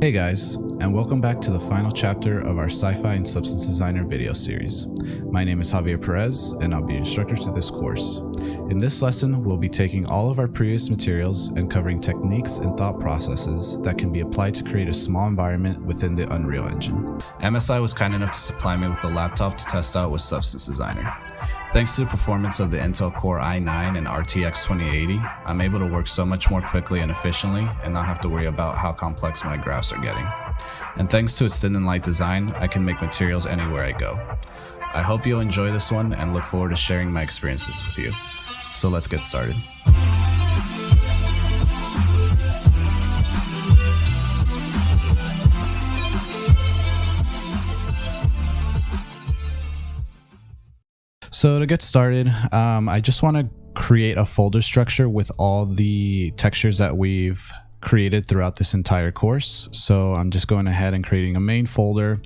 Hey guys, and welcome back to the final chapter of our Sci-Fi and Substance Designer video series. My name is Javier Perez, and I'll be your instructor to this course. In this lesson, we'll be taking all of our previous materials and covering techniques and thought processes that can be applied to create a small environment within the Unreal Engine. MSI was kind enough to supply me with a laptop to test out with Substance Designer. Thanks to the performance of the Intel Core i9 and RTX 2080, I'm able to work so much more quickly and efficiently and not have to worry about how complex my graphs are getting. And thanks to its thin and light design, I can make materials anywhere I go. I hope you'll enjoy this one and look forward to sharing my experiences with you. So let's get started. So to get started, I just want to create a folder structure with all the textures that we've created throughout this entire course. So I'm just going ahead and creating a main folder,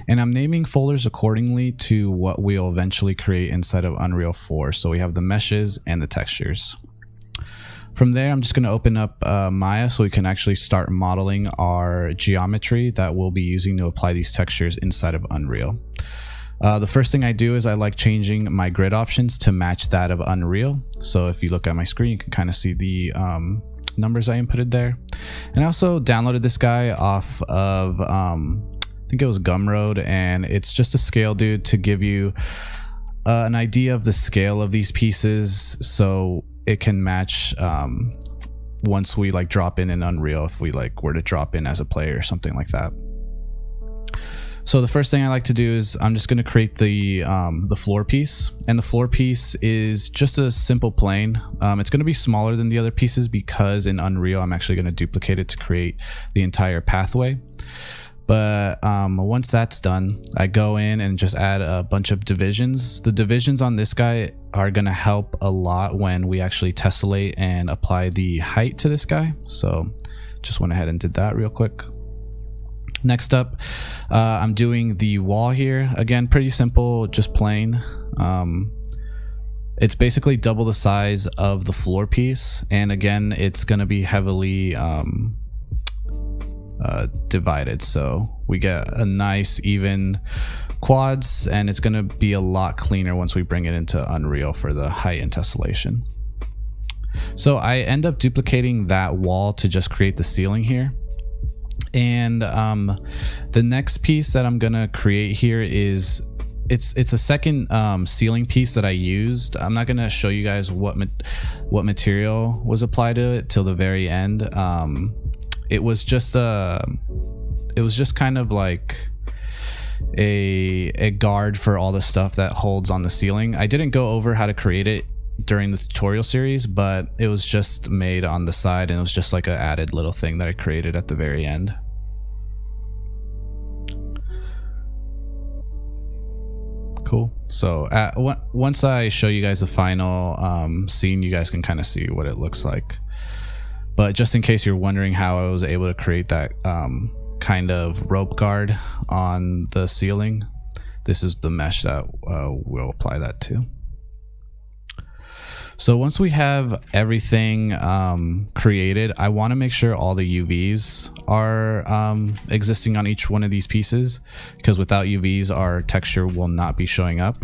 and I'm naming folders accordingly to what we'll eventually create inside of Unreal 4. So we have the meshes and the textures. From there, I'm just going to open up Maya so we can actually start modeling our geometry that we'll be using to apply these textures inside of Unreal. The first thing I do is I like changing my grid options to match that of Unreal. So if you look at my screen, you can kind of see the numbers I inputted there. And I also downloaded this guy off of, I think it was Gumroad, and it's just a scale dude to give you an idea of the scale of these pieces so it can match once we like drop in Unreal, if we like were to drop in as a player or something like that. So the first thing I like to do is I'm just going to create the floor piece, and the floor piece is just a simple plane. It's going to be smaller than the other pieces because in Unreal I'm actually going to duplicate it to create the entire pathway. But once that's done, I go in and just add a bunch of divisions. The divisions on this guy are going to help a lot when we actually tessellate and apply the height to this guy. So just went ahead and did that real quick. Next up, I'm doing the wall here. Again, pretty simple, just plain. It's basically double the size of the floor piece, and again, it's going to be heavily divided, so we get a nice even quads, and it's going to be a lot cleaner once we bring it into Unreal for the height and tessellation. So I end up duplicating that wall to just create the ceiling here. And the next piece that I'm gonna create here is it's a second ceiling piece that I used. I'm not gonna show you guys what material was applied to it till the very end. It was just kind of like a guard for all the stuff that holds on the ceiling. I didn't go over how to create it during the tutorial series, but it was just made on the side, and it was just like an added little thing that I created at the very end. Cool. So once I show you guys the final scene, you guys can kind of see what it looks like. But just in case you're wondering how I was able to create that kind of rope guard on the ceiling, this is the mesh that we'll apply that to. So once we have everything created, I want to make sure all the UVs are existing on each one of these pieces, because without UVs our texture will not be showing up.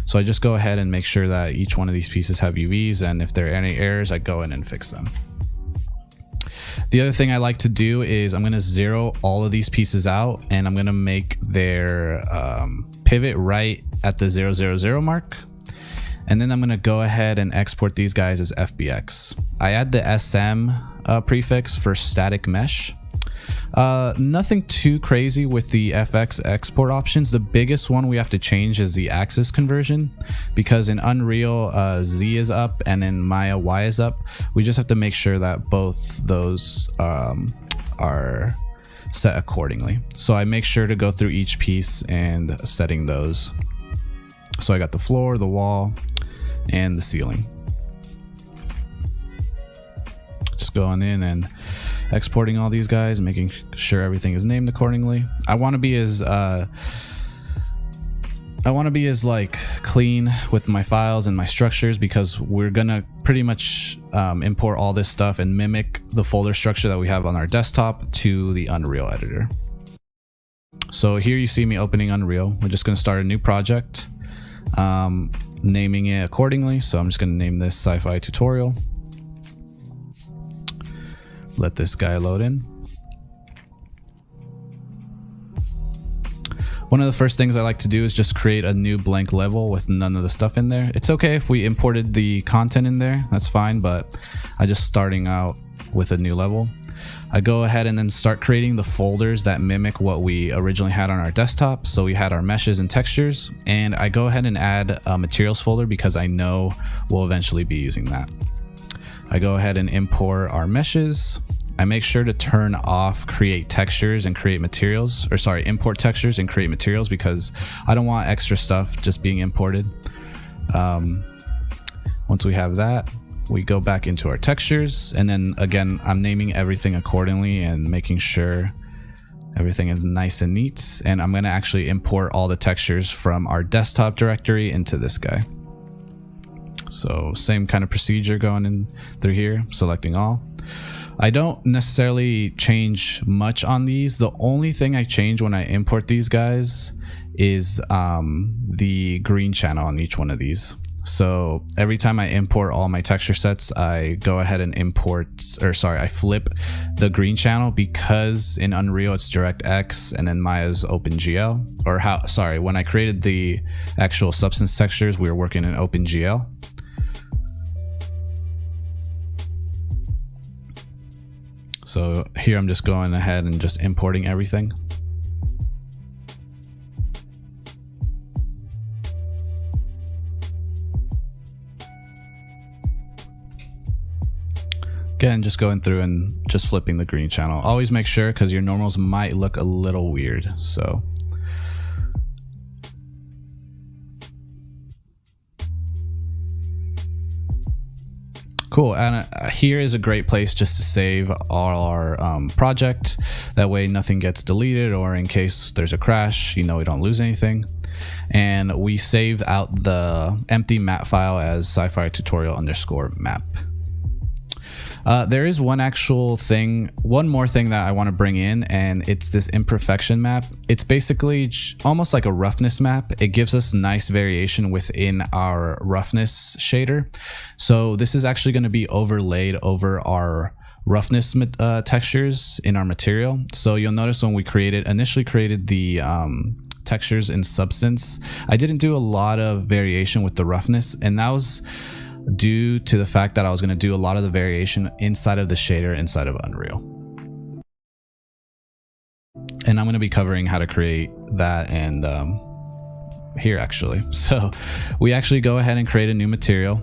So I just go ahead and make sure that each one of these pieces have UVs, and if there are any errors, I go in and fix them. The other thing I like to do is I'm going to zero all of these pieces out, and I'm going to make their pivot right at the 000 mark. And then I'm going to go ahead and export these guys as FBX. I add the SM prefix for static mesh. Nothing too crazy with the FX export options. The biggest one we have to change is the axis conversion, because in Unreal Z is up and in Maya Y is up. We just have to make sure that both those are set accordingly. So I make sure to go through each piece and setting those. So I got the floor, the wall, and the ceiling. Just going in and exporting all these guys, making sure everything is named accordingly. I want to be as like clean with my files and my structures because we're gonna pretty much import all this stuff and mimic the folder structure that we have on our desktop to the Unreal editor. So here you see me opening Unreal. We're just gonna start a new project, naming it accordingly. So I'm just gonna name this Sci-Fi Tutorial. Let this guy load in. One of the first things I like to do is just create a new blank level with none of the stuff in there. It's okay if we imported the content in there, that's fine, but I just starting out with a new level. I go ahead and then start creating the folders that mimic what we originally had on our desktop. So we had our meshes and textures, and I go ahead and add a materials folder because I know we'll eventually be using that. I go ahead and import our meshes. I make sure to turn off create textures and create materials, or sorry, import textures and create materials, because I don't want extra stuff just being imported. Once we have that, we go back into our textures, and then again, I'm naming everything accordingly and making sure everything is nice and neat. And I'm going to actually import all the textures from our desktop directory into this guy. So same kind of procedure going in through here, selecting all. I don't necessarily change much on these. The only thing I change when I import these guys is the green channel on each one of these. So every time I import all my texture sets, I go ahead and I flip the green channel, because in Unreal it's DirectX and then Maya's OpenGL, or when I created the actual substance textures, we were working in OpenGL. So here I'm just going ahead and just importing everything. Again, just going through and just flipping the green channel. Always make sure, because your normals might look a little weird. So cool. And here is a great place just to save all our project. That way nothing gets deleted, or in case there's a crash, you know, we don't lose anything. And we save out the empty map file as sci-fi tutorial _map. There is one more thing that I want to bring in, and it's this imperfection map. It's basically almost like a roughness map. It gives us nice variation within our roughness shader. So this is actually going to be overlaid over our roughness textures in our material. So you'll notice when we initially created the textures in Substance, I didn't do a lot of variation with the roughness, and that was due to the fact that I was going to do a lot of the variation inside of the shader inside of Unreal. And I'm going to be covering how to create that and here actually. So we actually go ahead and create a new material.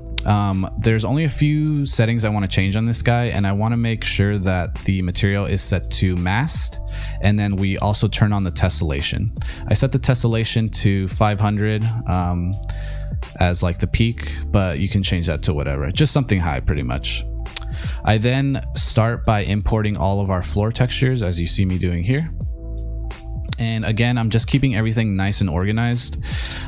There's only a few settings I want to change on this guy, and I want to make sure that the material is set to masked, and then we also turn on the tessellation. I set the tessellation to 500 as like the peak, but you can change that to whatever, just something high pretty much. I then start by importing all of our floor textures, as you see me doing here. And again, I'm just keeping everything nice and organized.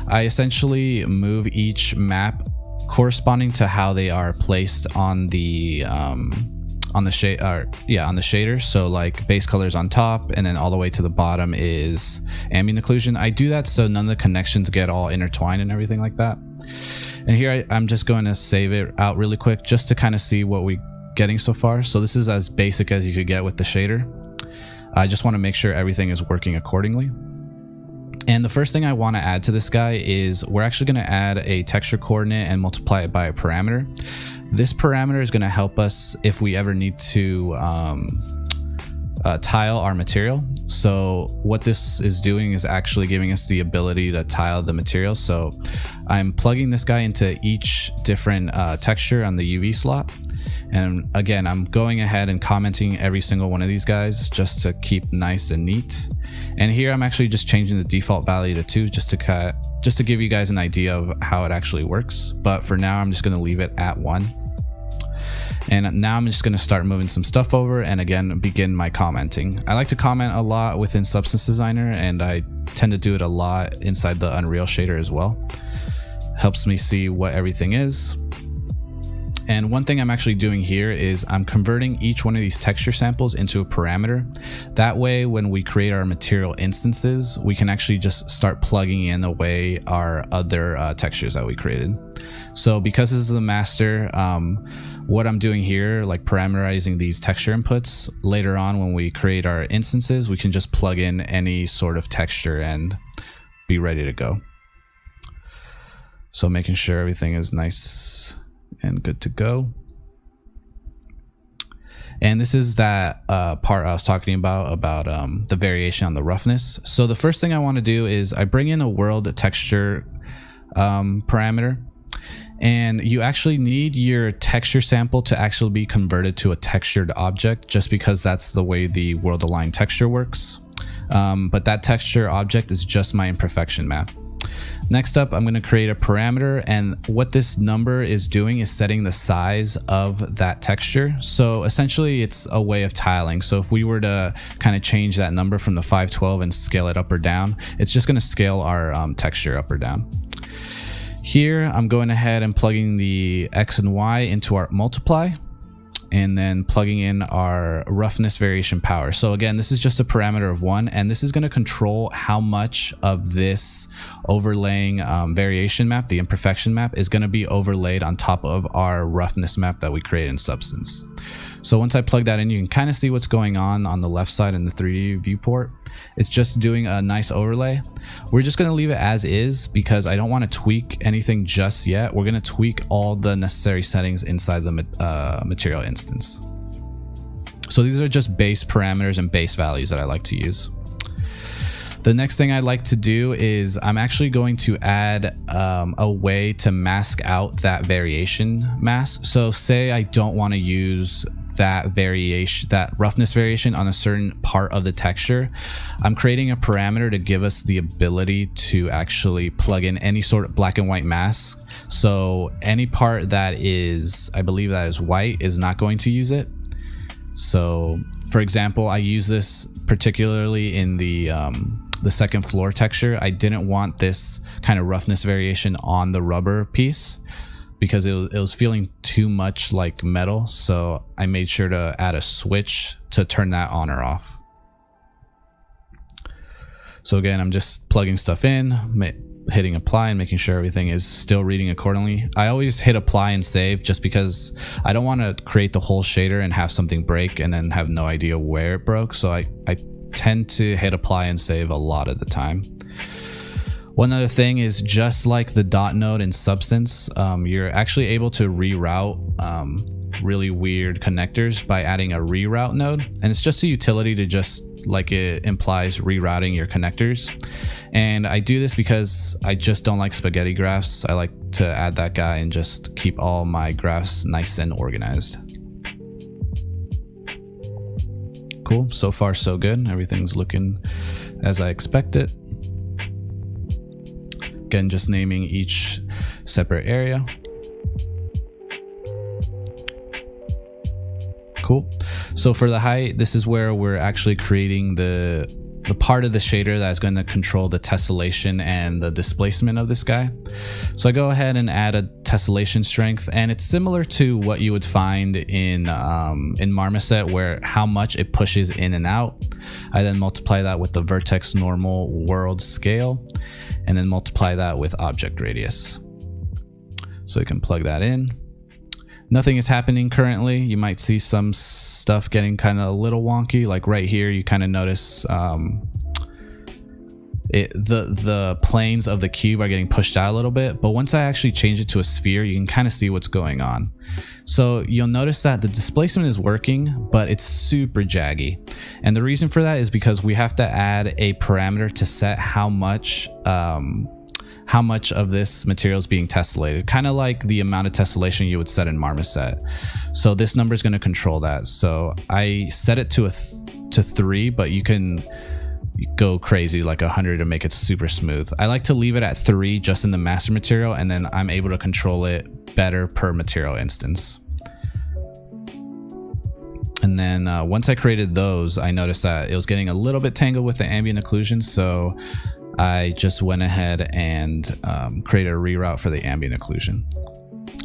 I essentially move each map corresponding to how they are placed on the shader. So like base colors on top, and then all the way to the bottom is ambient occlusion. I do that so none of the connections get all intertwined and everything like that. And here I'm just going to save it out really quick just to kind of see what we're getting so far. So this is as basic as you could get with the shader. I just want to make sure everything is working accordingly. And the first thing I want to add to this guy is we're actually going to add a texture coordinate and multiply it by a parameter. This parameter is going to help us if we ever need to tile our material. So what this is doing is actually giving us the ability to tile the material. So I'm plugging this guy into each different texture on the UV slot. And again, I'm going ahead and commenting every single one of these guys just to keep nice and neat. And here I'm actually just changing the default value to 2 just to give you guys an idea of how it actually works. But for now, I'm just going to leave it at 1. And now I'm just going to start moving some stuff over and again begin my commenting. I like to comment a lot within Substance Designer, and I tend to do it a lot inside the Unreal shader as well. Helps me see what everything is. And one thing I'm actually doing here is I'm converting each one of these texture samples into a parameter. That way, when we create our material instances, we can actually just start plugging in away our other textures that we created. So because this is the master, what I'm doing here, like parameterizing these texture inputs, later on when we create our instances, we can just plug in any sort of texture and be ready to go. So making sure everything is nice and good to go. And this is that part I was talking about the variation on the roughness. So the first thing I want to do is I bring in a world texture parameter, and you actually need your texture sample to actually be converted to a textured object, just because that's the way the world aligned texture works. But that texture object is just my imperfection map. Next up, I'm going to create a parameter, and what this number is doing is setting the size of that texture. So essentially it's a way of tiling. So if we were to kind of change that number from the 512 and scale it up or down, it's just going to scale our texture up or down. Here I'm going ahead and plugging the X and Y into our multiply, and then plugging in our roughness variation power. So again, this is just a parameter of 1, and this is going to control how much of this overlaying variation map, the imperfection map, is going to be overlaid on top of our roughness map that we create in Substance. So once I plug that in, you can kind of see what's going on the left side in the 3D viewport. It's just doing a nice overlay. We're just going to leave it as is because I don't want to tweak anything just yet. We're going to tweak all the necessary settings inside the material instance. So these are just base parameters and base values that I like to use. The next thing I'd like to do is I'm actually going to add a way to mask out that variation mask. So say I don't want to use that variation, that roughness variation on a certain part of the texture, I'm creating a parameter to give us the ability to actually plug in any sort of black and white mask. So any part that is, I believe that is white, is not going to use it. So for example, I use this particularly in the second floor texture. I didn't want this kind of roughness variation on the rubber piece because it was feeling too much like metal. So I made sure to add a switch to turn that on or off. So again, I'm just plugging stuff in, hitting apply and making sure everything is still reading accordingly. I always hit apply and save just because I don't want to create the whole shader and have something break and then have no idea where it broke. So I tend to hit apply and save a lot of the time. One other thing is, just like the dot node in Substance, you're actually able to reroute really weird connectors by adding a reroute node, and it's just a utility to just, like it implies, rerouting your connectors. And I do this because I just don't like spaghetti graphs. I like to add that guy and just keep all my graphs nice and organized. Cool, so far so good. Everything's looking as I expected. Again, just naming each separate area. Cool. So for the height, this is where we're actually creating the part of the shader that's going to control the tessellation and the displacement of this guy. So I go ahead and add a tessellation strength, and it's similar to what you would find in Marmoset, where how much it pushes in and out. I then multiply that with the vertex normal world scale, and then multiply that with object radius. So you can plug that in. Nothing is happening currently. You might see some stuff getting kind of a little wonky, like right here you kind of notice the planes of the cube are getting pushed out a little bit, but once I actually change it to a sphere, you can kind of see what's going on. So you'll notice that the displacement is working, but it's super jaggy, and the reason for that is because we have to add a parameter to set how much of this material is being tessellated, kind of like the amount of tessellation you would set in Marmoset. So this number is going to control that. So I set it to 3, but you can go crazy like 100 to make it super smooth. I like to leave it at 3 just in the master material, and then I'm able to control it better per material instance. And then once I created those, I noticed that it was getting a little bit tangled with the ambient occlusion. So I just went ahead and created a reroute for the ambient occlusion.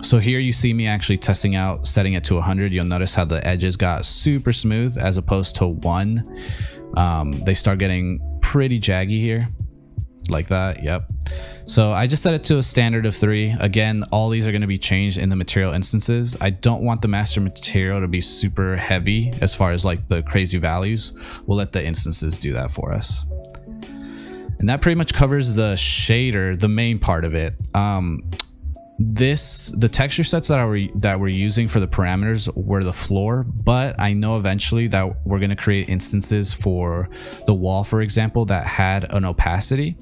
So here you see me actually testing out, setting it to 100. You'll notice how the edges got super smooth as opposed to 1. They start getting pretty jaggy here, like that. Yep. So I just set it to a standard of 3. Again, all these are going to be changed in the material instances. I don't want the master material to be super heavy as far as like the crazy values. We'll let the instances do that for us. And that pretty much covers the shader, the main part of it. The texture sets that we're using for the parameters were the floor, but I know eventually that we're going to create instances for the wall, for example, that had an opacity.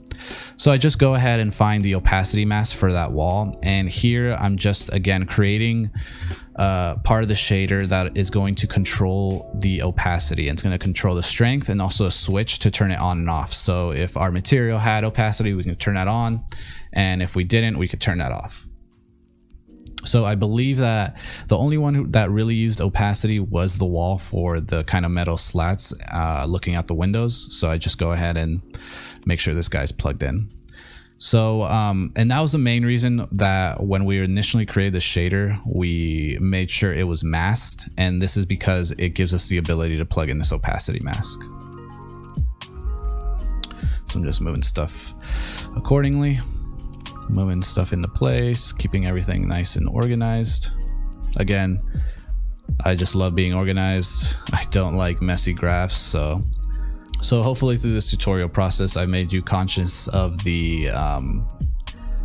So I just go ahead and find the opacity mask for that wall, and here I'm just again creating part of the shader that is going to control the opacity, and it's going to control the strength and also a switch to turn it on and off. So if our material had opacity, we can turn that on, and if we didn't, we could turn that off. So I believe that the only one that really used opacity was the wall for the kind of metal slats looking out the windows. So I just go ahead and make sure this guy's plugged in. So and that was the main reason that when we initially created the shader, we made sure it was masked, and this is because it gives us the ability to plug in this opacity mask. So I'm just moving stuff accordingly. Moving stuff into place, keeping everything nice and organized. Again, I just love being organized. I don't like messy graphs, so hopefully through this tutorial process I made you conscious of the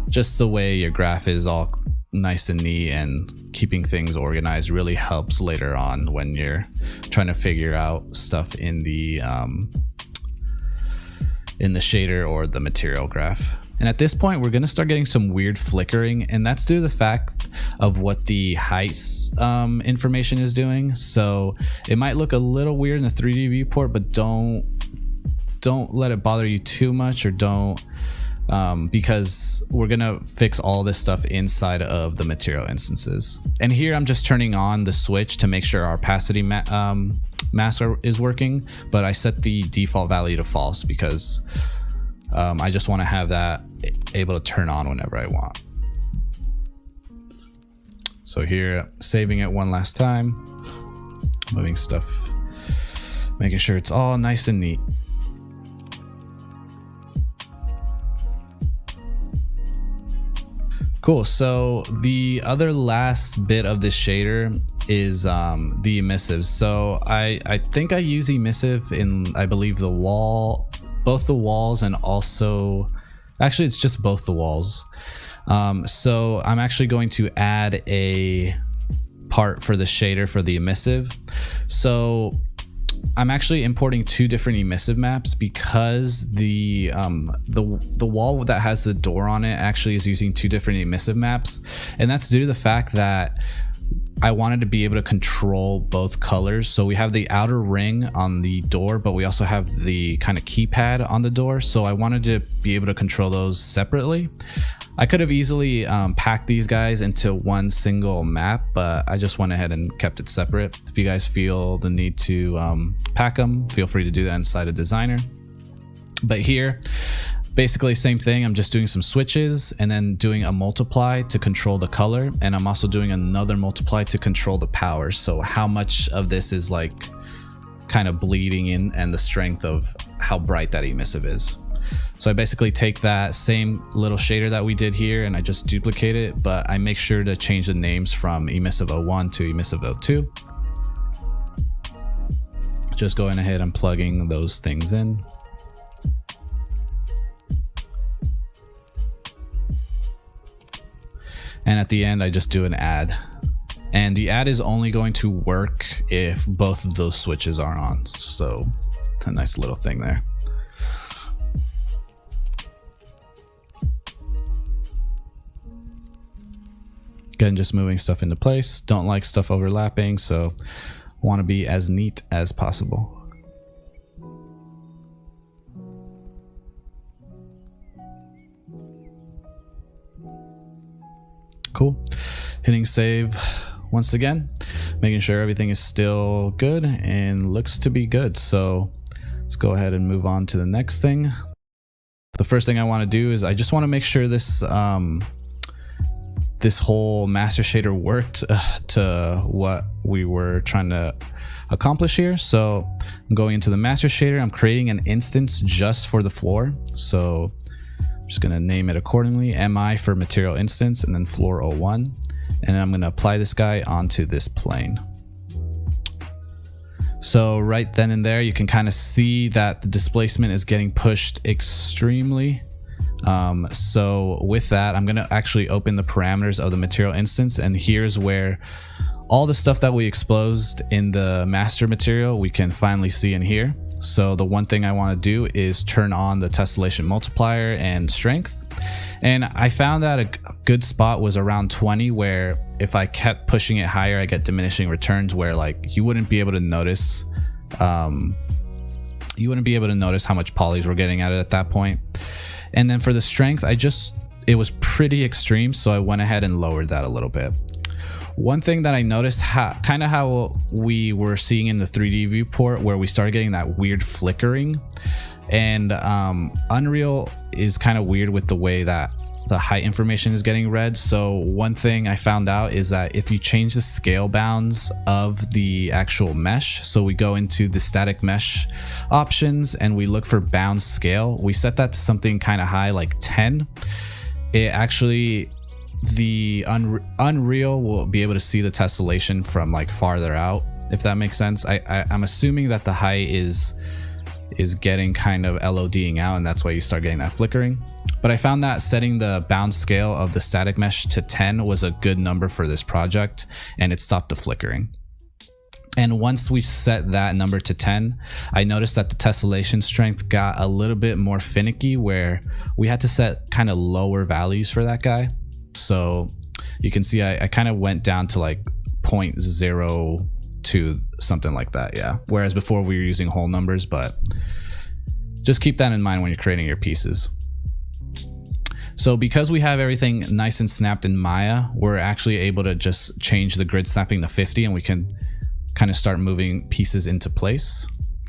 just the way your graph is all nice and neat, and keeping things organized really helps later on when you're trying to figure out stuff in the shader or the material graph. And at this point, we're going to start getting some weird flickering, and that's due to the fact of what the heights information is doing. So it might look a little weird in the 3D viewport, but don't let it bother you too much, or don't, because we're going to fix all this stuff inside of the material instances. And here I'm just turning on the switch to make sure our opacity mask is working, but I set the default value to false because I just want to have that able to turn on whenever I want. So here, saving it one last time, moving stuff, making sure it's all nice and neat. Cool. So the other last bit of this shader is the emissive. So I think I use emissive in, I believe, the wall, both the walls, and also actually it's just both the walls. So I'm actually going to add a part for the shader for the emissive. So I'm actually importing 2 different emissive maps because the wall that has the door on it actually is using 2 different emissive maps, and that's due to the fact that I wanted to be able to control both colors. So we have the outer ring on the door, but we also have the kind of keypad on the door. So I wanted to be able to control those separately. I could have easily packed these guys into one single map, but I just went ahead and kept it separate. If you guys feel the need to pack them, feel free to do that inside of Designer. But here, basically same thing. I'm just doing some switches and then doing a multiply to control the color, and I'm also doing another multiply to control the power. So how much of this is like kind of bleeding in, and the strength of how bright that emissive is. So I basically take that same little shader that we did here and I just duplicate it, but I make sure to change the names from emissive 01 to emissive 02. Just going ahead and plugging those things in. And at the end, I just do an add. And the add is only going to work if both of those switches are on. So it's a nice little thing there. Again, just moving stuff into place. Don't like stuff overlapping, so want to be as neat as possible. Cool. Hitting save once again, making sure everything is still good and looks to be good. So let's go ahead and move on to the next thing. the first thing I want to do is I just want to make sure this this whole master shader worked to what we were trying to accomplish here. So I'm going into the master shader. I'm creating an instance just for the floor. So I'm just going to name it accordingly, mi for material instance, and then floor 01. And I'm going to apply this guy onto this plane. So right then and there, you can kind of see that the displacement is getting pushed extremely. So with that, I'm going to actually open the parameters of the material instance, and here's where all the stuff that we exposed in the master material we can finally see in here. So the one thing I want to do is turn on the tessellation multiplier and strength, and I found that a good spot was around 20, where if I kept pushing it higher, I get diminishing returns, where like you wouldn't be able to notice how much polys we're getting at it at that point. And then for the strength, it was pretty extreme, so I went ahead and lowered that a little bit. One thing that I noticed, kind of how we were seeing in the 3D viewport, where we started getting that weird flickering, and Unreal is kind of weird with the way that the height information is getting read. So one thing I found out is that if you change the scale bounds of the actual mesh, so we go into the static mesh options and we look for bound scale, we set that to something kind of high, like 10. It actually, the Unreal will be able to see the tessellation from like farther out, if that makes sense. I'm assuming that the height is getting kind of LODing out, and that's why you start getting that flickering. But I found that setting the bound scale of the static mesh to 10 was a good number for this project, and it stopped the flickering. And once we set that number to 10, I noticed that the tessellation strength got a little bit more finicky, where we had to set kind of lower values for that guy. So you can see I kind of went down to like 0.02, something like that, yeah. Whereas before we were using whole numbers, but just keep that in mind when you're creating your pieces. So because we have everything nice and snapped in Maya, we're actually able to just change the grid snapping to 50, and we can kind of start moving pieces into place.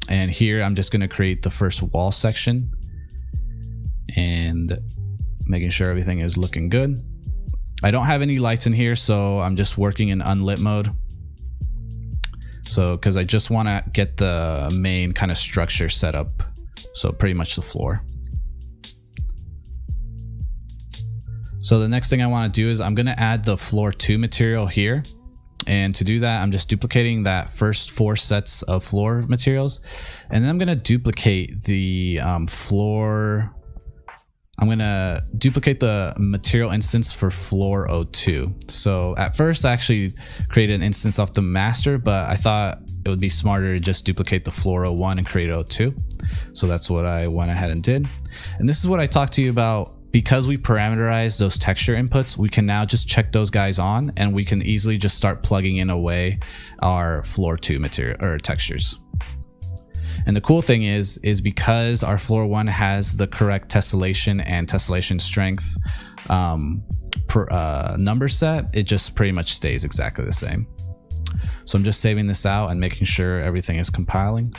And here I'm just going to create the first wall section and making sure everything is looking good. I don't have any lights in here, so I'm just working in unlit mode. So because I just want to get the main kind of structure set up, so pretty much the floor. So the next thing I want to do is I'm going to add the floor 2 material here. And to do that, I'm just duplicating that first 4 sets of floor materials. And then I'm going to duplicate the floor. I'm going to duplicate the material instance for floor 02. So at first I actually created an instance off the master, but I thought it would be smarter to just duplicate the floor 01 and create 02. So that's what I went ahead and did. And this is what I talked to you about. Because we parameterized those texture inputs, we can now just check those guys on, and we can easily just start plugging in away our floor 2 material or textures. And the cool thing is because our floor 1 has the correct tessellation and tessellation strength number set, it just pretty much stays exactly the same. So I'm just saving this out and making sure everything is compiling.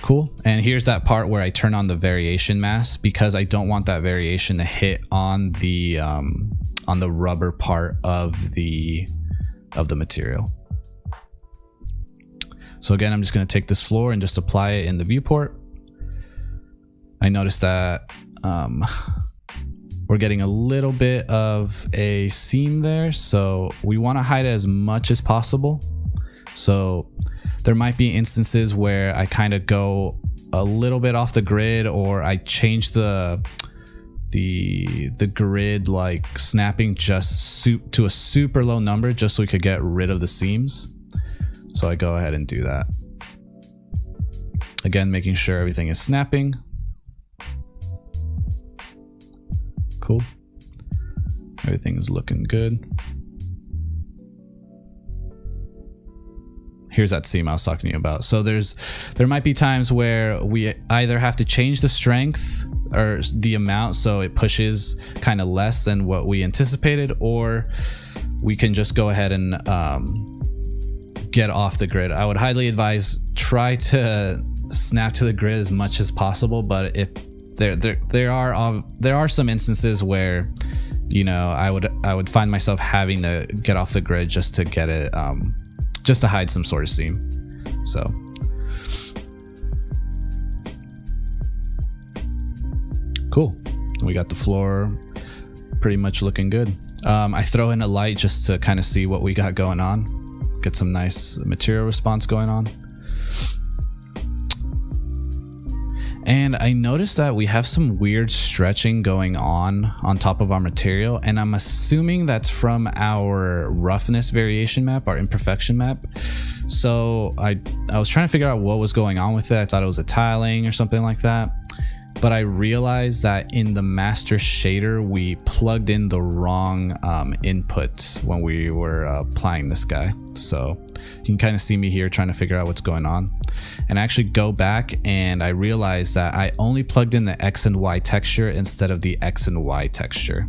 Cool. And here's that part where I turn on the variation mask, because I don't want that variation to hit on the rubber part of the material. So again, I'm just going to take this floor and just apply it in the viewport. I noticed that we're getting a little bit of a seam there, so we want to hide it as much as possible. So there might be instances where I kind of go a little bit off the grid, or I change the grid like snapping just to a super low number just so we could get rid of the seams. So I go ahead and do that. Again, making sure everything is snapping. Cool. Everything is looking good. Here's that seam I was talking to you about. So there might be times where we either have to change the strength or the amount so it pushes kind of less than what we anticipated, or we can just go ahead and get off the grid. I would highly advise try to snap to the grid as much as possible, but if there are some instances where, you know, I would find myself having to get off the grid just to get it, just to hide some sort of seam. So cool. We got the floor pretty much looking good. I throw in a light just to kind of see what we got going on, get some nice material response going on. And I noticed that we have some weird stretching going on top of our material, and I'm assuming that's from our roughness variation map, our imperfection map. So I was trying to figure out what was going on with it. I thought it was a tiling or something like that, but I realized that in the master shader we plugged in the wrong input when we were applying this guy. So you can kind of see me here trying to figure out what's going on, and I actually go back and I realized that I only plugged in the X and Y texture instead of the X and Y texture.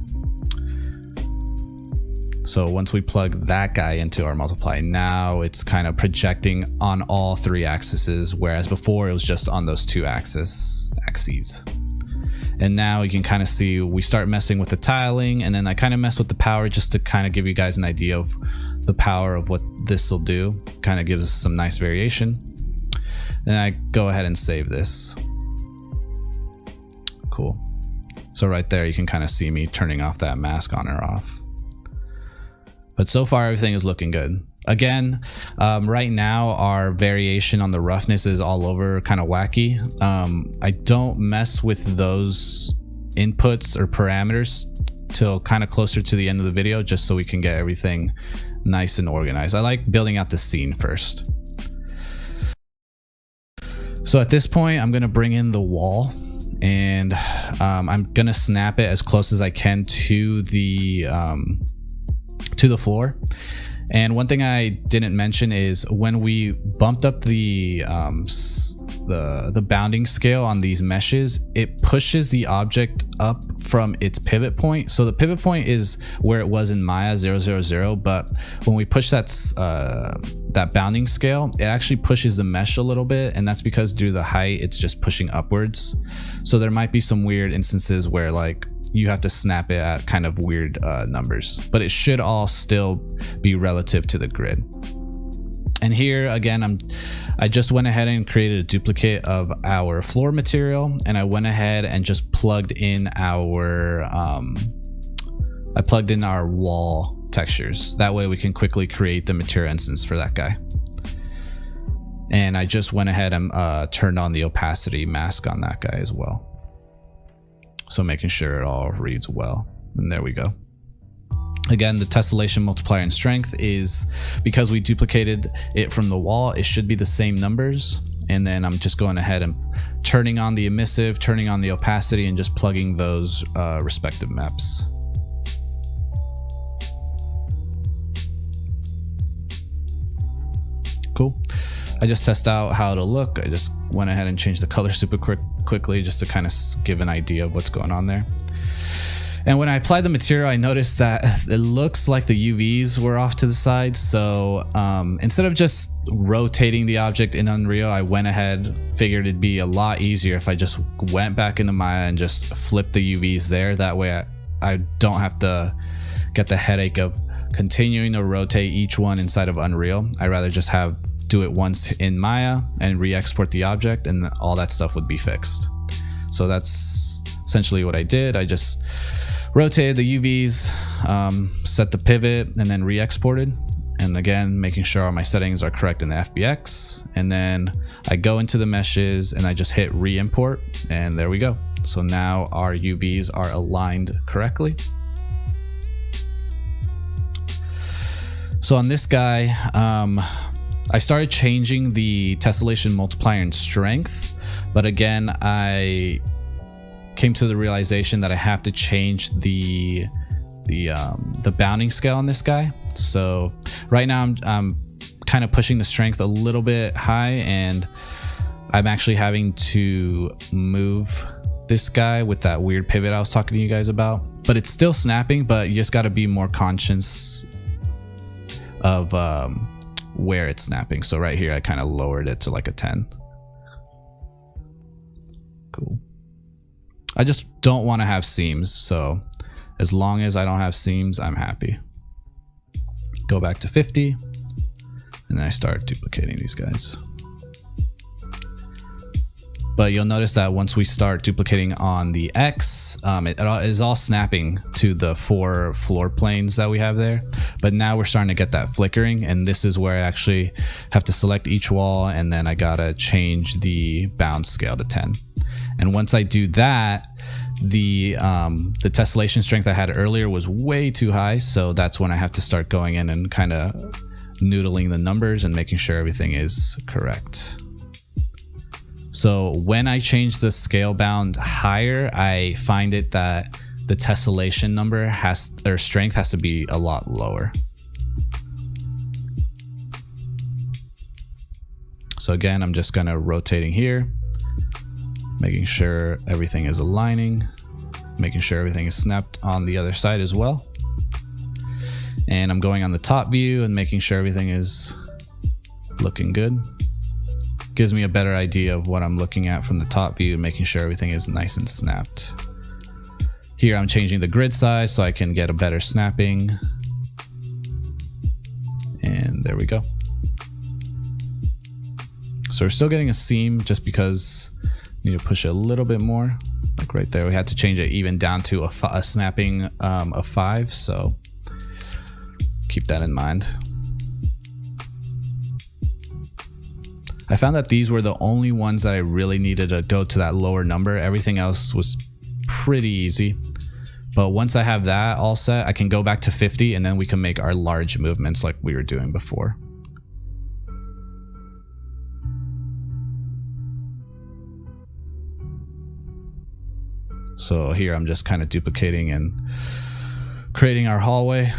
So once we plug that guy into our multiply, now it's kind of projecting on all three axes, whereas before it was just on those two axes. And now you can kind of see we start messing with the tiling, and then I kind of mess with the power just to kind of give you guys an idea of the power of what this will do. Kind of gives us some nice variation. Then I go ahead and save this. Cool. So right there you can kind of see me turning off that mask on or off. But so far everything is looking good. Again, right now our variation on the roughness is all over, kind of wacky. I don't mess with those inputs or parameters till kind of closer to the end of the video, just so we can get everything nice and organized. I like building out the scene first. So at this point I'm gonna bring in the wall, and I'm gonna snap it as close as I can to the floor. And one thing I didn't mention is when we bumped up the bounding scale on these meshes, it pushes the object up from its pivot point. So the pivot point is where it was in Maya 000, but when we push that bounding scale, it actually pushes the mesh a little bit, and that's because due to the height, it's just pushing upwards. So there might be some weird instances where like you have to snap it at kind of weird numbers, but it should all still be relative to the grid. And here again, I just went ahead and created a duplicate of our floor material, and I went ahead and just plugged in our wall textures. That way we can quickly create the material instance for that guy. And I just went ahead and turned on the opacity mask on that guy as well. So making sure it all reads well. And there we go. Again, the tessellation multiplier and strength is because we duplicated it from the wall, it should be the same numbers. And then I'm just going ahead and turning on the emissive, turning on the opacity, and just plugging those respective maps. Cool. I just test out how it'll look. I just went ahead and changed the color super quickly just to kind of give an idea of what's going on there. And when I applied the material, I noticed that it looks like the UVs were off to the side. So instead of just rotating the object in Unreal, I went ahead, figured it'd be a lot easier if I just went back into Maya and just flipped the UVs there. That way I don't have to get the headache of continuing to rotate each one inside of Unreal. I'd rather just do it once in Maya and re-export the object, and all that stuff would be fixed. So that's essentially what I did. I just rotated the UVs, set the pivot, and then re-exported. And again, making sure all my settings are correct in the FBX. And then I go into the meshes and I just hit re-import, and there we go. So now our UVs are aligned correctly. So on this guy, I started changing the tessellation multiplier and strength, but again, I came to the realization that I have to change the bounding scale on this guy. So right now I'm kind of pushing the strength a little bit high, and I'm actually having to move this guy with that weird pivot I was talking to you guys about. But it's still snapping, but you just got to be more conscious of where it's snapping. So right here I kind of lowered it to like a 10. Cool. I just don't want to have seams, so as long as I don't have seams, I'm happy. Go back to 50, and then I start duplicating these guys. But you'll notice that once we start duplicating on the X, it is all snapping to the 4 floor planes that we have there. But now we're starting to get that flickering, and this is where I actually have to select each wall, and then I gotta change the bound scale to 10. And once I do that, the tessellation strength I had earlier was way too high, so that's when I have to start going in and kind of noodling the numbers and making sure everything is correct. So when I change the scale bound higher, I find it that the tessellation number strength has to be a lot lower. So again, I'm just gonna rotating here, making sure everything is aligning, making sure everything is snapped on the other side as well. And I'm going on the top view and making sure everything is looking good. Gives me a better idea of what I'm looking at from the top view and making sure everything is nice and snapped. Here I'm changing the grid size so I can get a better snapping. And there we go. So we're still getting a seam just because we need to push it a little bit more. Like right there, we had to change it even down to a snapping of 5, so keep that in mind. I found that these were the only ones that I really needed to go to that lower number. Everything else was pretty easy. But once I have that all set, I can go back to 50 and then we can make our large movements like we were doing before. So here I'm just kind of duplicating and creating our hallway.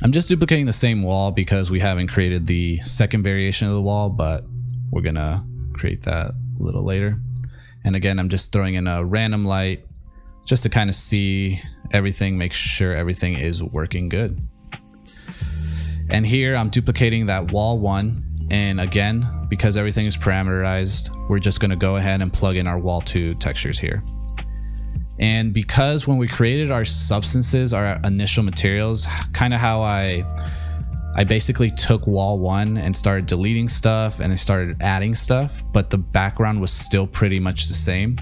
I'm just duplicating the same wall because we haven't created the second variation of the wall, but we're gonna create that a little later. And again, I'm just throwing in a random light just to kind of see everything, make sure everything is working good. And here I'm duplicating that wall 1. And again, because everything is parameterized, we're just gonna go ahead and plug in our wall 2 textures here. And because when we created our substances, our initial materials, kind of how I basically took wall 1 and started deleting stuff and I started adding stuff, but the background was still pretty much the same.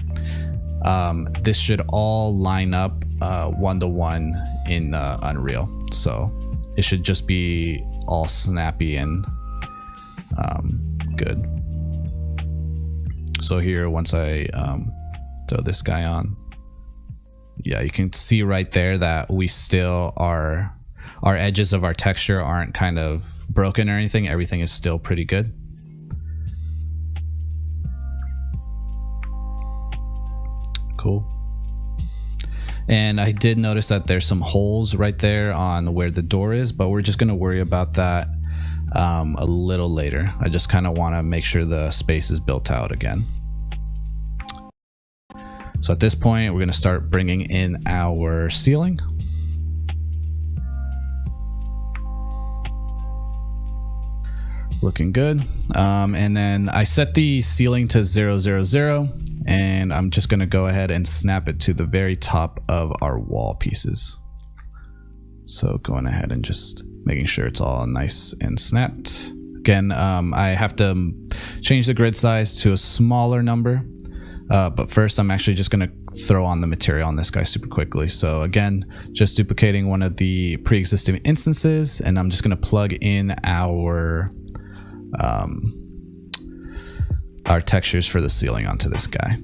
This should all line up 1-to-1 in Unreal. So it should just be all snappy and good. So here, once I throw this guy on, yeah, you can see right there that we still are, our edges of our texture aren't kind of broken or anything. Everything is still pretty good. Cool. And I did notice that there's some holes right there on where the door is, but we're just going to worry about that a little later. I just kind of want to make sure the space is built out again. So at this point, we're going to start bringing in our ceiling. Looking good. And then I set the ceiling to 0, 0, 0, and I'm just going to go ahead and snap it to the very top of our wall pieces. So going ahead and just making sure it's all nice and snapped. Again, I have to change the grid size to a smaller number. But first, I'm actually just going to throw on the material on this guy super quickly. So again, just duplicating one of the pre-existing instances, and I'm just going to plug in our textures for the ceiling onto this guy.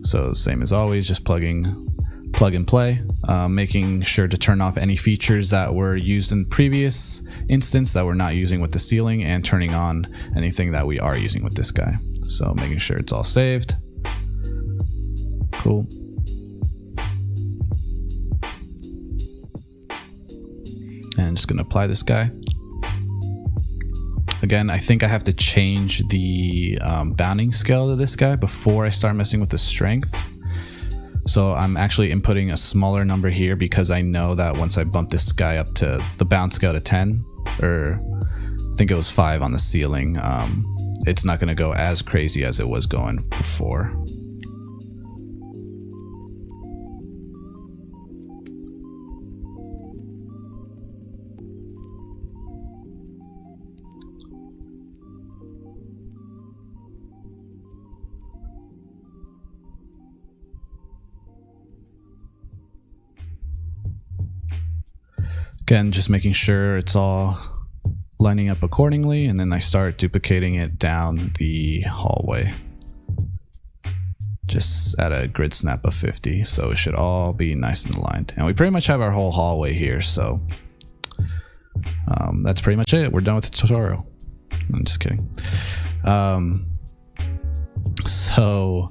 So same as always, just plug and play, making sure to turn off any features that were used in previous instance that we're not using with the ceiling, and turning on anything that we are using with this guy. So making sure it's all saved. Cool. And I'm just going to apply this guy. Again, I think I have to change the bounding scale to this guy before I start messing with the strength. So I'm actually inputting a smaller number here because I know that once I bump this guy up to the bound scale to 10, or I think it was 5 on the ceiling, it's not going to go as crazy as it was going before. Again, just making sure it's all lining up accordingly, and then I start duplicating it down the hallway. Just at a grid snap of 50, so it should all be nice and aligned. And we pretty much have our whole hallway here, so that's pretty much it. We're done with the tutorial. I'm just kidding. So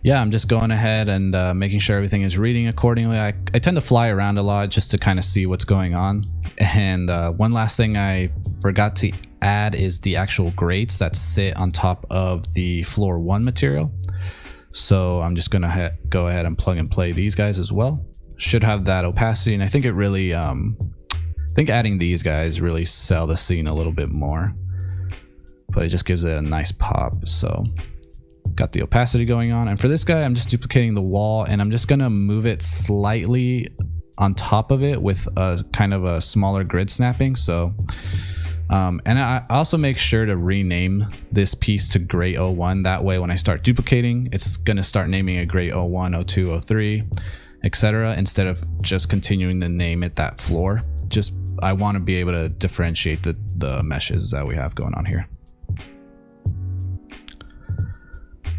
yeah, I'm just going ahead and making sure everything is reading accordingly. I tend to fly around a lot just to kind of see what's going on. And one last thing I forgot to add is the actual grates that sit on top of the floor 1 material. So I'm just gonna go ahead and plug and play these guys as well. Should have that opacity, and I think it really, I think adding these guys really sell the scene a little bit more. But it just gives it a nice pop. So got the opacity going on, and for this guy I'm just duplicating the wall, and I'm just gonna move it slightly on top of it with a kind of a smaller grid snapping. So and I also make sure to rename this piece to grate 01. That way when I start duplicating, it's gonna start naming a grate 01, 02, 03, etc., instead of just continuing to name it that floor. Just I want to be able to differentiate the meshes that we have going on here.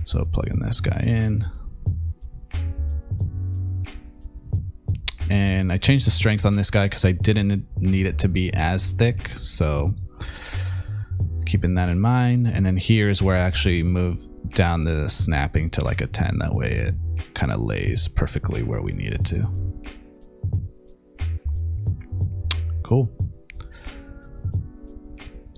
So plugging this guy in, and I changed the strength on this guy because I didn't need it to be as thick, so keeping that in mind. And then here's where I actually move down the snapping to like a 10. That way it kind of lays perfectly where we need it to. Cool.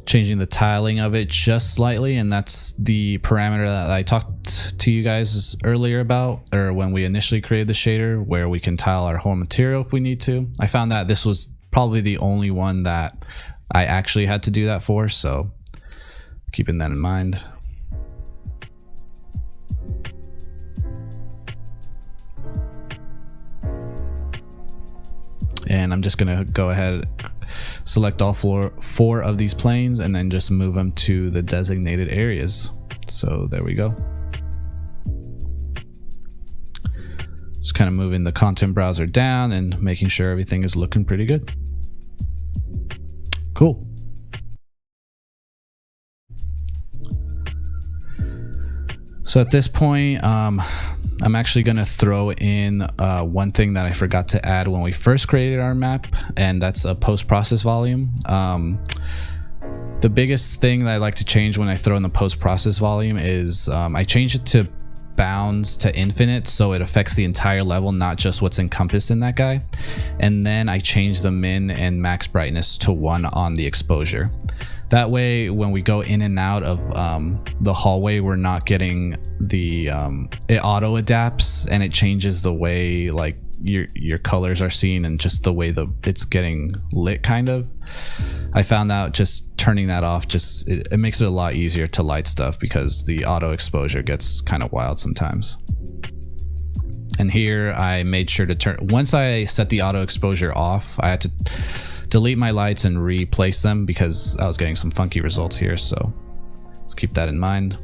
Changing the tiling of it just slightly, and that's the parameter that I talked to you guys earlier about, or when we initially created the shader, where we can tile our whole material if we need to. I found that this was probably the only one that I actually had to do that for, so keeping that in mind. And I'm just gonna go ahead, select all 4 of these planes, and then just move them to the designated areas. So there we go. Just kind of moving the content browser down and making sure everything is looking pretty good. Cool. So at this point, I'm actually going to throw in one thing that I forgot to add when we first created our map, and that's a post-process volume. The biggest thing that I like to change when I throw in the post-process volume is I change it to bounds to infinite, so it affects the entire level, not just what's encompassed in that guy. And then I change the min and max brightness to 1 on the exposure. That way, when we go in and out of the hallway, we're not getting the it auto adapts, and it changes the way like your colors are seen and just the way it's getting lit. Kind of, I found out just turning that off just it makes it a lot easier to light stuff, because the auto exposure gets kind of wild sometimes. And here I made sure to turn, once I set the auto exposure off, I had to delete my lights and replace them because I was getting some funky results here, so let's keep that in mind.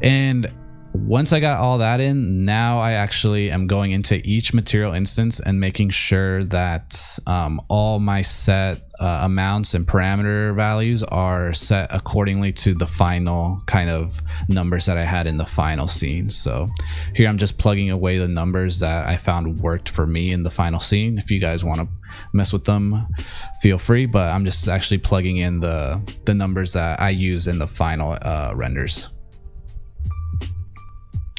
And once I got all that in, now I actually am going into each material instance and making sure that all my set amounts and parameter values are set accordingly to the final kind of numbers that I had in the final scene. So here I'm just plugging away the numbers that I found worked for me in the final scene. If you guys want to mess with them, feel free, but I'm just actually plugging in the numbers that I use in the final renders.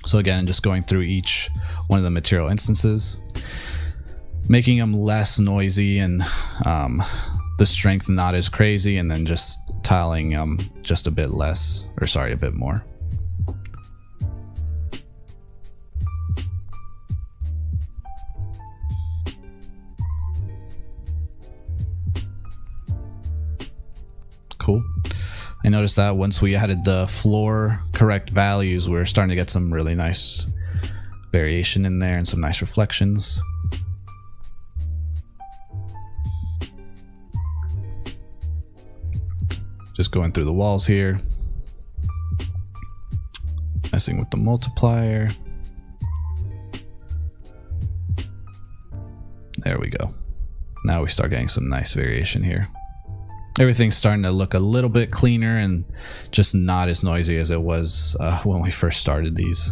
So again, just going through each one of the material instances, making them less noisy and the strength not as crazy, and then just tiling just a bit less, or sorry, a bit more. Cool. I noticed that once we added the floor correct values, we're starting to get some really nice variation in there and some nice reflections. Just going through the walls here, messing with the multiplier. There we go. Now we start getting some nice variation here. Everything's starting to look a little bit cleaner and just not as noisy as it was when we first started these.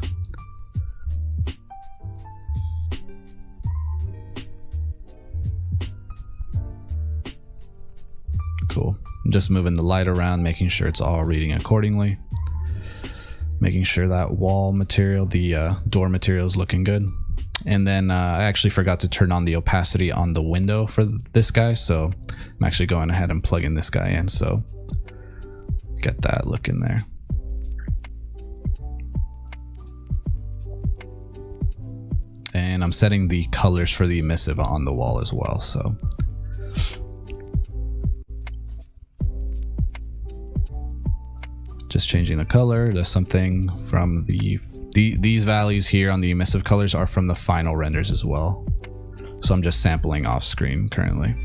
Cool. I'm just moving the light around, making sure it's all reading accordingly. Making sure that wall material, the door material, is looking good. And then I actually forgot to turn on the opacity on the window for this guy, so I'm actually going ahead and plugging this guy in, so get that look in there. And I'm setting the colors for the emissive on the wall as well, so just changing the color to something from these values here on the emissive colors are from the final renders as well. So I'm just sampling off screen currently.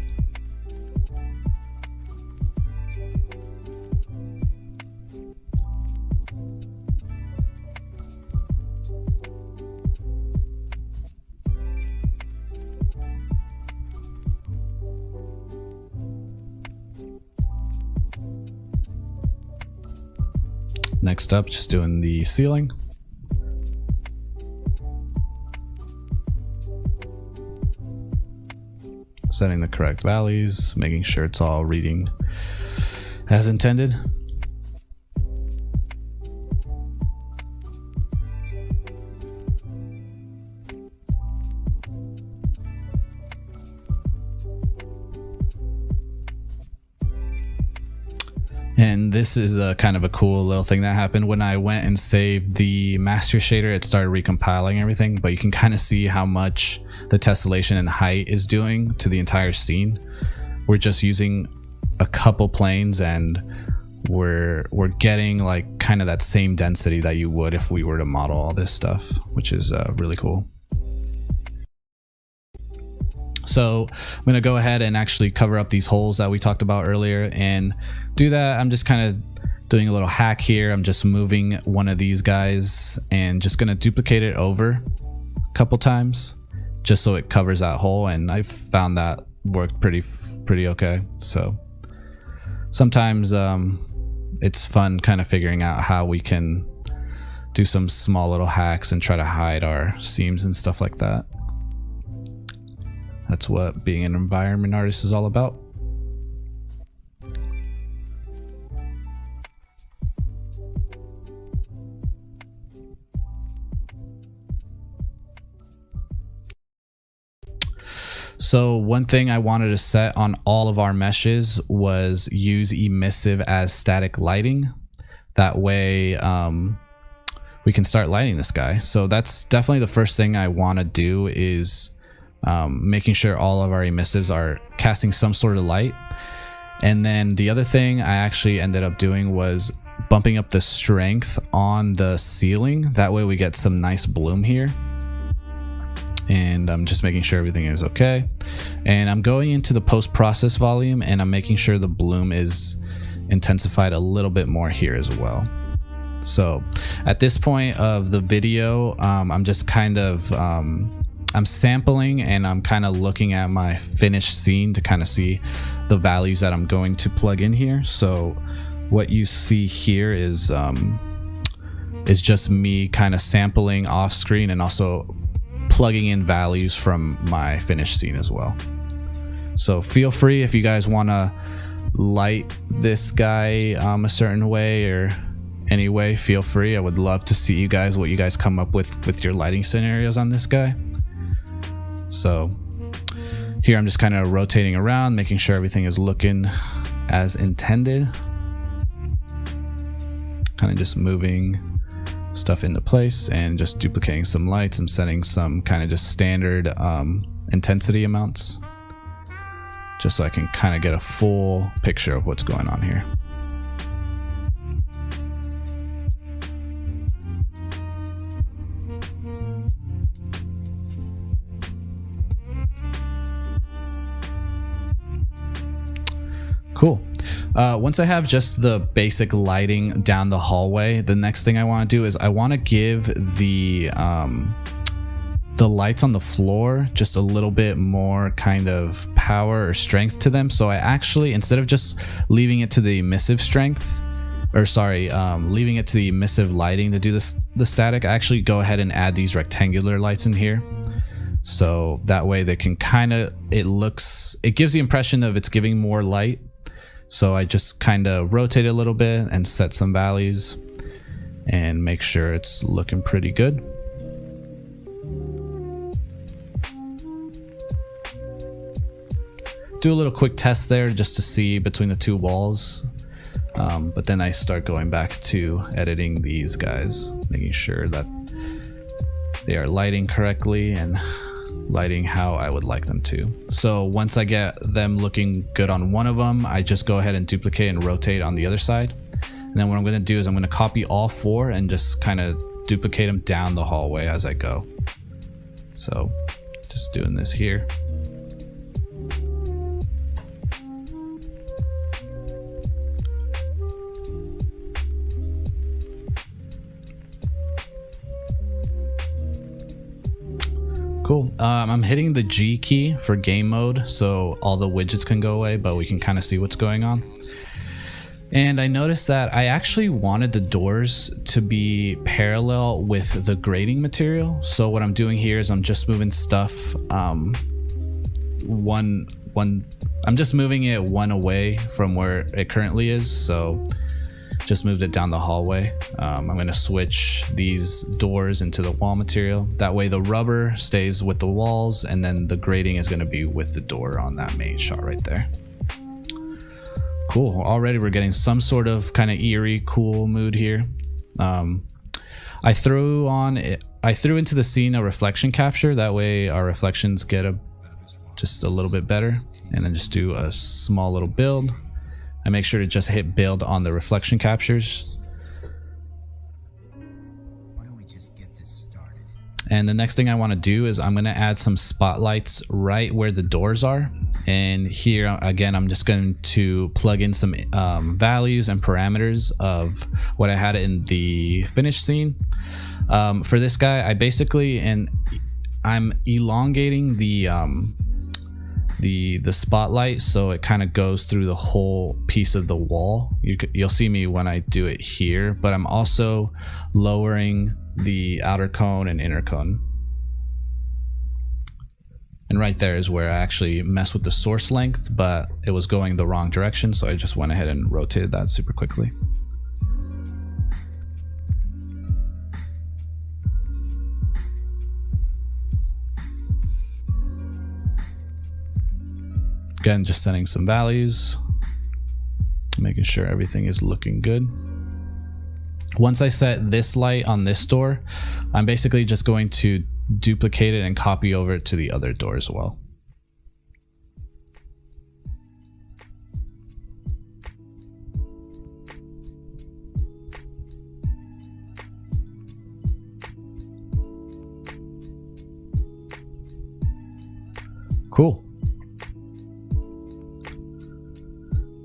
Next up, just doing the ceiling. Setting the correct values, making sure it's all reading as intended. And this is a kind of a cool little thing that happened when I went and saved the master shader. It started recompiling everything, but you can kind of see how much the tessellation and height is doing to the entire scene. We're just using a couple planes and we're getting like kind of that same density that you would if we were to model all this stuff, which is really cool. So I'm going to go ahead and actually cover up these holes that we talked about earlier, and do that. I'm just kind of doing a little hack here. I'm just moving one of these guys and just going to duplicate it over a couple times just so it covers that hole, and I found that worked pretty okay. So sometimes it's fun kind of figuring out how we can do some small little hacks and try to hide our seams and stuff like that. That's what being an environment artist is all about. So one thing I wanted to set on all of our meshes was use emissive as static lighting. That way we can start lighting this guy. So that's definitely the first thing I want to do, is making sure all of our emissives are casting some sort of light. And then the other thing I actually ended up doing was bumping up the strength on the ceiling. That way we get some nice bloom here. And I'm just making sure everything is okay. And I'm going into the post-process volume and I'm making sure the bloom is intensified a little bit more here as well. So at this point of the video, I'm just kind of I'm sampling and I'm kind of looking at my finished scene to kind of see the values that I'm going to plug in here. So what you see here is just me kind of sampling off screen and also plugging in values from my finished scene as well. So feel free, if you guys want to light this guy a certain way or any way, feel free. I would love to see what you guys come up with your lighting scenarios on this guy. So here I'm just kind of rotating around, making sure everything is looking as intended. Kind of just moving stuff into place and just duplicating some lights. I'm setting some kind of just standard intensity amounts just so I can kind of get a full picture of what's going on here. Cool. Once I have just the basic lighting down the hallway, the next thing I want to do is I want to give the lights on the floor just a little bit more kind of power or strength to them. So I actually, instead of just leaving it to the emissive strength, or sorry, leaving it to the emissive lighting to do the static, I actually go ahead and add these rectangular lights in here. So that way they can kind of, it gives the impression of it's giving more light. So I just kind of rotate it a little bit and set some values and make sure it's looking pretty good. Do a little quick test there just to see between the two walls. But then I start going back to editing these guys, making sure that they are lighting correctly and lighting how I would like them to. So once I get them looking good on one of them, I just go ahead and duplicate and rotate on the other side. And then what I'm going to do is I'm going to copy all four and just kind of duplicate them down the hallway as I go. So just doing this here. Cool. I'm hitting the G key for game mode so all the widgets can go away, but we can kind of see what's going on. And I noticed that I actually wanted the doors to be parallel with the grading material. So what I'm doing here is I'm just moving stuff I'm just moving it one away from where it currently is. So just moved it down the hallway. I'm going to switch these doors into the wall material. That way the rubber stays with the walls and then the grading is going to be with the door on that main shot right there. Cool. Already we're getting some sort of kind of eerie, cool mood here. I threw into the scene a reflection capture. That way our reflections get just a little bit better. And then just do a small little build. I make sure to just hit build on the reflection captures. Why don't we just get this started? And the next thing I want to do is I'm going to add some spotlights right where the doors are. And here again, I'm just going to plug in some values and parameters of what I had in the finished scene. For this guy, I basically, I'm elongating the spotlight so it kind of goes through the whole piece of the wall. You'll see me when I do it here, but I'm also lowering the outer cone and inner cone. And right there is where I actually messed with the source length, but it was going the wrong direction, so I just went ahead and rotated that super quickly. Again, just setting some values, making sure everything is looking good. Once I set this light on this door, I'm basically just going to duplicate it and copy over it to the other door as well. Cool.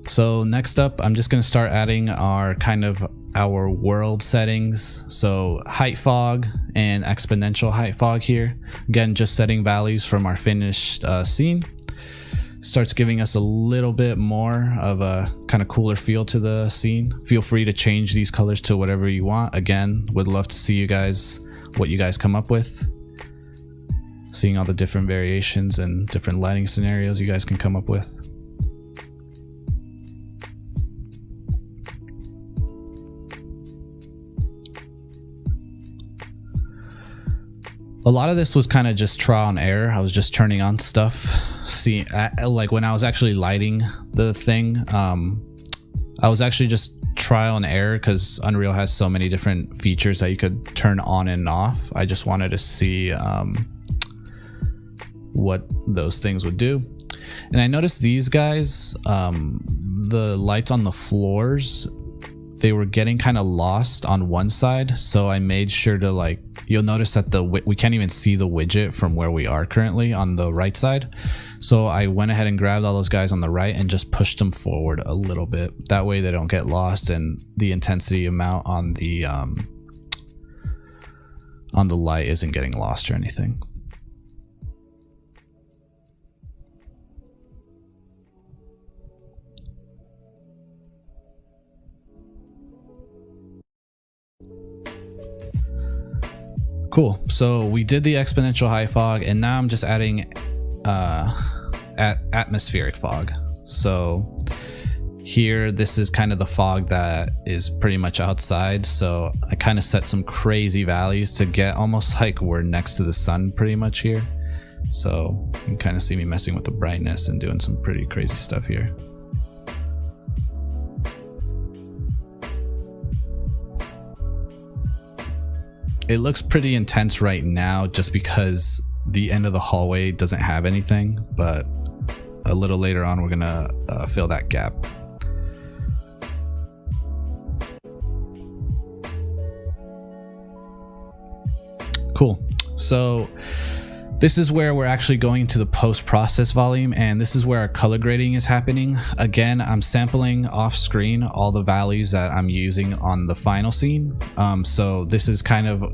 So next up, I'm just going to start adding our world settings. So height fog and exponential height fog here. Again, just setting values from our finished scene. Starts giving us a little bit more of a kind of cooler feel to the scene. Feel free to change these colors to whatever you want. Again, would love to see what you guys come up with. Seeing all the different variations and different lighting scenarios you guys can come up with. A lot of this was kind of just trial and error. I was just turning on stuff. Like when I was actually lighting the thing, I was actually just trial and error because Unreal has so many different features that you could turn on and off. I just wanted to see what those things would do. And I noticed these guys, the lights on the floors they were getting kind of lost on one side, so I made sure to, like, you'll notice that we can't even see the widget from where we are currently on the right side. So I went ahead and grabbed all those guys on the right and just pushed them forward a little bit. That way they don't get lost, and the intensity amount on the light isn't getting lost or anything. Cool. So we did the exponential high fog, and now I'm just adding atmospheric fog. So here, this is kind of the fog that is pretty much outside. So I kind of set some crazy values to get almost like we're next to the sun pretty much here. So you can kind of see me messing with the brightness and doing some pretty crazy stuff here. It looks pretty intense right now just because the end of the hallway doesn't have anything, but a little later on we're gonna fill that gap. Cool. So this is where we're actually going to the post-process volume, and this is where our color grading is happening. Again, I'm sampling off screen all the values that I'm using on the final scene. So this is kind of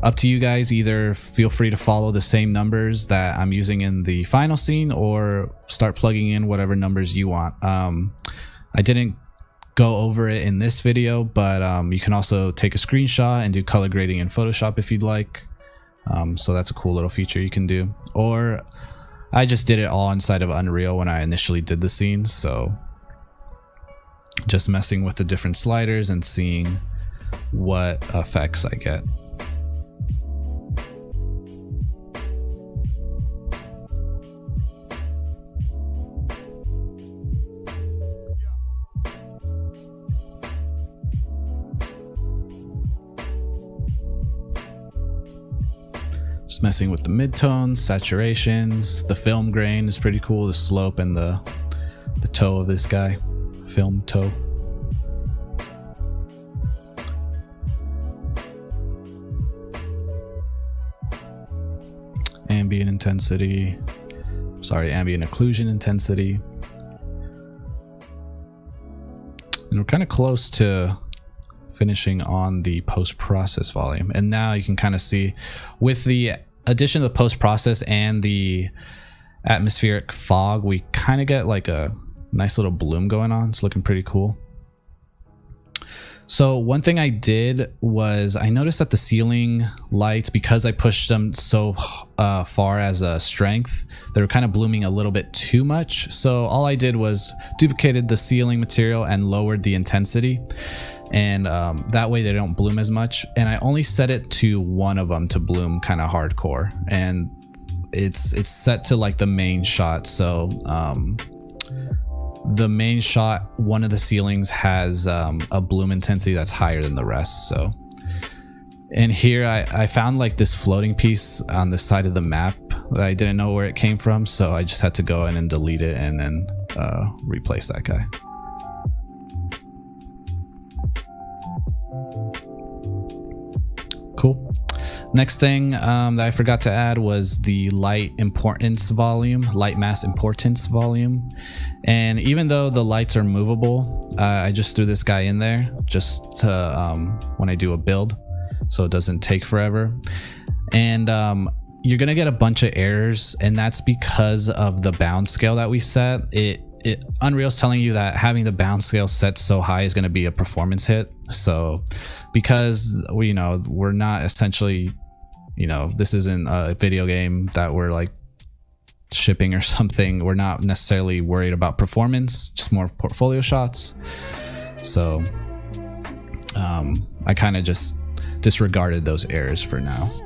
up to you guys. Either feel free to follow the same numbers that I'm using in the final scene, or start plugging in whatever numbers you want. I didn't go over it in this video, but you can also take a screenshot and do color grading in Photoshop if you'd like. So that's a cool little feature you can do. Or I just did it all inside of Unreal when I initially did the scenes, so just messing with the different sliders and seeing what effects I get. Just messing with the midtones, saturations, the film grain is pretty cool, the slope and the toe of this guy, film toe. Ambient intensity, ambient occlusion intensity. And we're kind of close to finishing on the post-process volume, and now you can kind of see with the addition of the post-process and the atmospheric fog, we kind of get like a nice little bloom going on. It's looking pretty cool. So one thing I did was I noticed that the ceiling lights, because I pushed them so far as a strength, they were kind of blooming a little bit too much. So all I did was duplicated the ceiling material and lowered the intensity, and that way they don't bloom as much. And I only set it to one of them to bloom kind of hardcore, and it's set to like the main shot. So the main shot, one of the ceilings has a bloom intensity that's higher than the rest. So, and here I found like this floating piece on the side of the map that I didn't know where it came from, so I just had to go in and delete it and then replace that guy. Cool. Next thing that I forgot to add was the light mass importance volume. And even though the lights are movable, I just threw this guy in there just to, when I do a build, so it doesn't take forever. And you're gonna get a bunch of errors, and that's because of the bound scale that we set. Unreal's telling you that having the bound scale set so high is going to be a performance hit. So because we're not essentially, this isn't a video game that we're like shipping or something, we're not necessarily worried about performance, just more portfolio shots. So I kind of just disregarded those errors for now.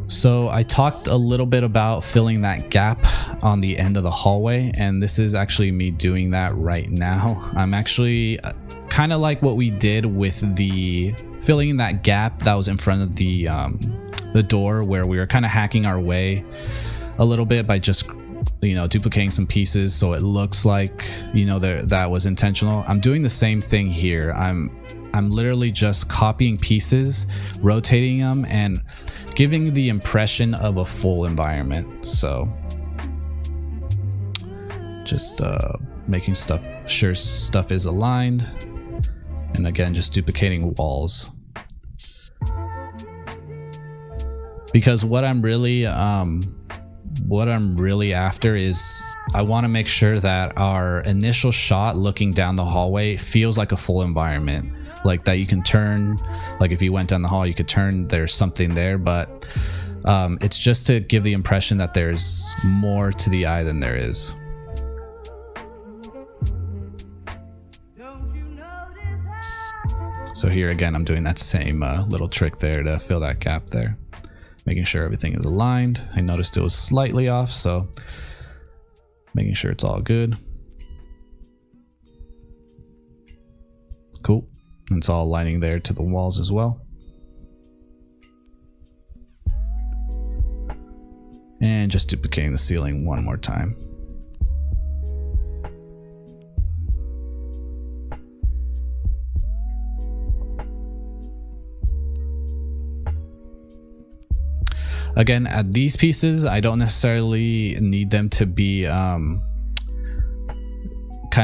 So I talked a little bit about filling that gap on the end of the hallway, and this is actually me doing that right now. I'm actually kind of like what we did with the filling in that gap that was in front of the door, where we were kind of hacking our way a little bit by just duplicating some pieces so it looks like that was intentional. I'm doing the same thing here. I'm literally just copying pieces, rotating them, and giving the impression of a full environment. So just making sure stuff is aligned, and again, just duplicating walls. Because what I'm really after is I want to make sure that our initial shot looking down the hallway feels like a full environment, like that you can turn, like if you went down the hall you could turn, there's something there, but it's just to give the impression that there's more to the eye than there is. So here again, I'm doing that same little trick there to fill that gap there, making sure everything is aligned. I noticed it was slightly off, so making sure it's all good. Cool. And it's all aligning there to the walls as well. And just duplicating the ceiling one more time. Again, at these pieces, I don't necessarily need them to be kind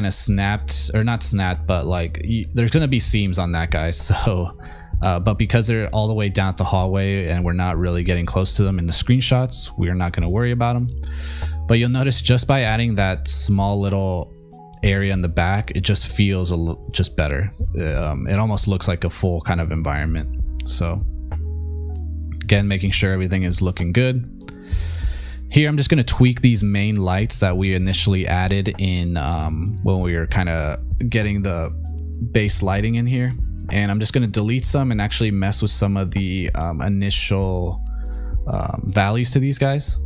of snapped, or not snapped, but like there's going to be seams on that, guys. So, but because they're all the way down at the hallway and we're not really getting close to them in the screenshots, we're not going to worry about them. But you'll notice just by adding that small little area in the back, it just feels just better. It almost looks like a full kind of environment. So again, making sure everything is looking good. Here, I'm just going to tweak these main lights that we initially added in when we were kind of getting the base lighting in here. And I'm just going to delete some and actually mess with some of the initial values to these guys.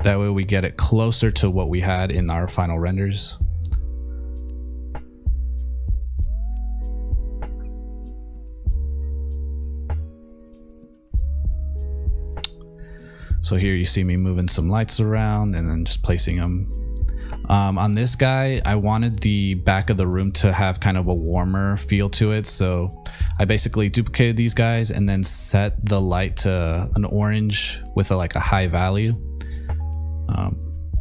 That way we get it closer to what we had in our final renders. So here you see me moving some lights around and then just placing them. On this guy, I wanted the back of the room to have kind of a warmer feel to it. So I basically duplicated these guys and then set the light to an orange with like a high value.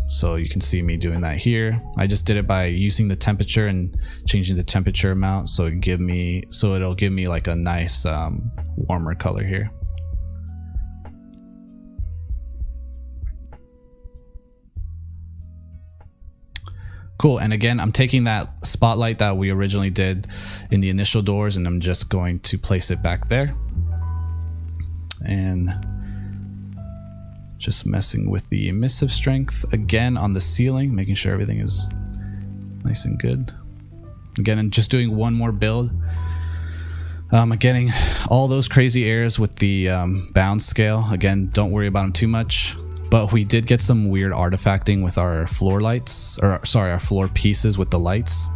So you can see me doing that here. I just did it by using the temperature and changing the temperature amount so it'll give me like a nice warmer color here. Cool. And again, I'm taking that spotlight that we originally did in the initial doors and I'm just going to place it back there. And just messing with the emissive strength again on the ceiling, making sure everything is nice and good. Again, and just doing one more build. I'm getting all those crazy errors with the bounce scale. Again, don't worry about them too much. But we did get some weird artifacting with our floor lights, or sorry, our floor pieces with the lights.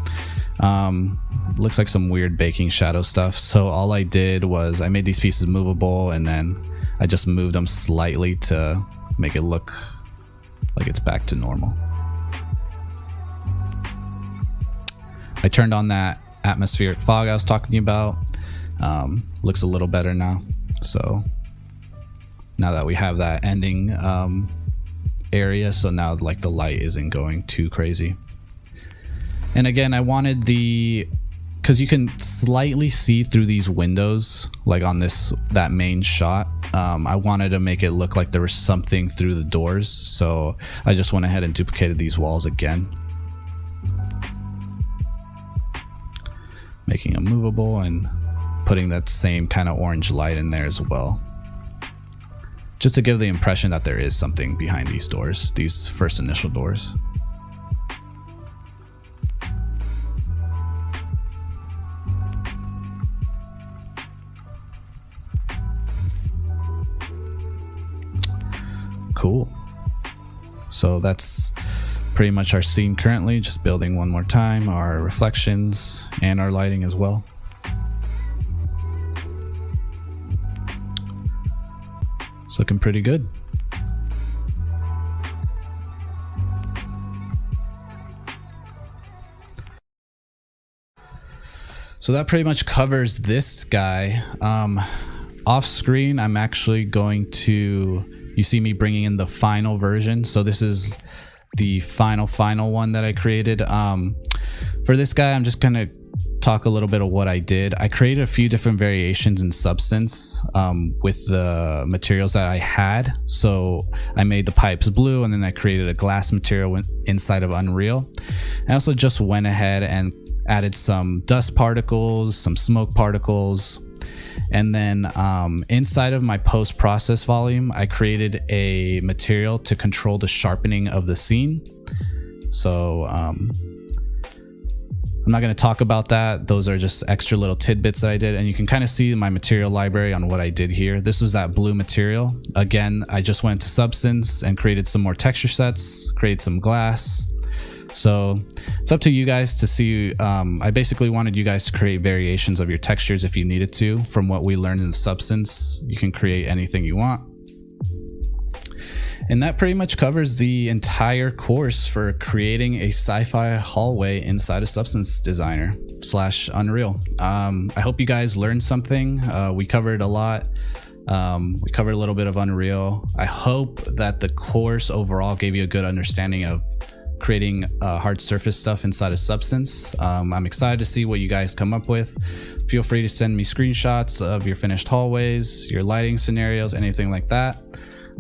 Looks like some weird baking shadow stuff. So all I did was I made these pieces movable and then I just moved them slightly to make it look like it's back to normal. I turned on that atmospheric fog I was talking to you about. Looks a little better now. So now that we have that ending area, so now like the light isn't going too crazy. And again, I wanted because you can slightly see through these windows, like on that main shot. I wanted to make it look like there was something through the doors, so I just went ahead and duplicated these walls again, making them movable and putting that same kind of orange light in there as well, just to give the impression that there is something behind these doors, these first initial doors. Cool. So that's pretty much our scene currently, just building one more time, our reflections and our lighting as well. It's looking pretty good. So that pretty much covers this guy. Off screen, I'm actually going to, you see me bringing in the final version. So this is the final one that I created. For this guy, I'm just gonna talk a little bit of what I did. I created a few different variations in substance with the materials that I had. So I made the pipes blue, and then I created a glass material inside of Unreal. I also just went ahead and added some dust particles, some smoke particles, and then inside of my post-process volume, I created a material to control the sharpening of the scene. So I'm not going to talk about that. Those are just extra little tidbits that I did, and you can kind of see my material library on what I did here. This was that blue material. Again, I just went to substance and created some more texture sets, created some glass. So it's up to you guys to see. I basically wanted you guys to create variations of your textures if you needed to. From what we learned in the substance, you can create anything you want. And that pretty much covers the entire course for creating a sci-fi hallway inside a Substance Designer / Unreal. I hope you guys learned something. We covered a lot. We covered a little bit of Unreal. I hope that the course overall gave you a good understanding of creating hard surface stuff inside of Substance. I'm excited to see what you guys come up with. Feel free to send me screenshots of your finished hallways, your lighting scenarios, anything like that.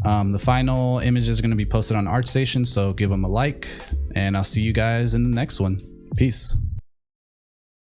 The final image is going to be posted on ArtStation, so give them a like, and I'll see you guys in the next one. Peace.